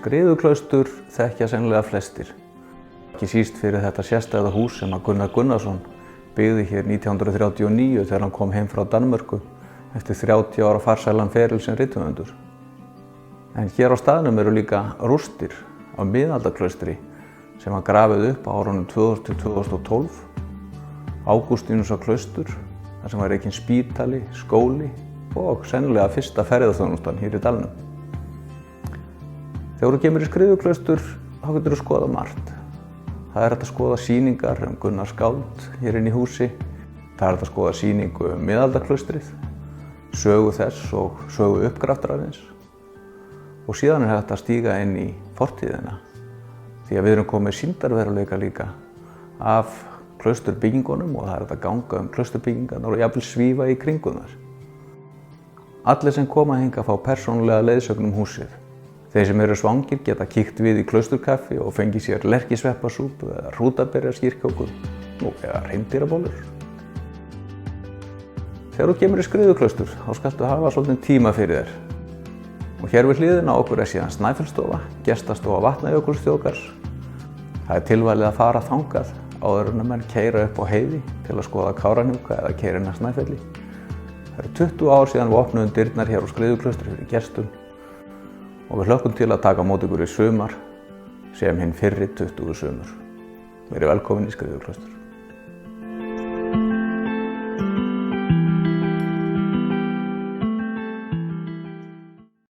Skriðuklaustur þekkja sennilega flestir. Ekki síst fyrir þetta sérstæða hús sem að Gunnar Gunnarsson byggði hér 1939 þegar hann kom heim frá Danmörku eftir 30 ára farsælan feril sem rithöfundur. En hér á staðnum eru líka rústir af miðaldaklaustri sem var grafið upp á árunum 2000–2012. Ágústínusarklaustur, þar sem var rekinn spítali, skóli og sennilega fyrsta ferðaþjónustan hér í dalnum. Þegar þú kemur í Skriðuklaustur þá getur þú skoðað margt. Það er hægt að skoða sýningar Gunnar skáld hér inn í húsi. Það er hægt að skoða sýningu miðaldaklaustrið, sögu þess og sögu uppgraftarins. Og síðan er hægt að stíga inn í fortíðina. Því að við erum komið sýndarveruleika líka af klausturbyggingunum og það er hægt að ganga klausturbyggingarnar og jafnvel svífa í kringum þær. Allir sem koma hingað fá persónulega leiðsögn húsið. Þeir sem eru svangir geta kíkt við í klausturkaffi og fengið sér lerkisveppasúpu eða hrútaberjaskýrkóku eða hreindýrabollur. Þegar þú kemur í Skriðuklaustur þá skaltu hafa svolítinn tíma fyrir þér. Og hér við hliðina á okkur er síðan Snæfellsstofa, gestastofa Vatnajökulsþjóðgarðs. Það er tilvalið að fara þangað áður en menn keyra upp á heiði til að skoða Kárahnjúka eða keyra inn að Snæfelli. Það eru 20 ár síðan við opnuðum dyrnar hér á Skriðuklaustri fyrir gestum. Og við hlökkum til að taka á móti ykkur í sumar sem hinn fyrri 20 sumur. Verið velkomin í Skriðuklaustur.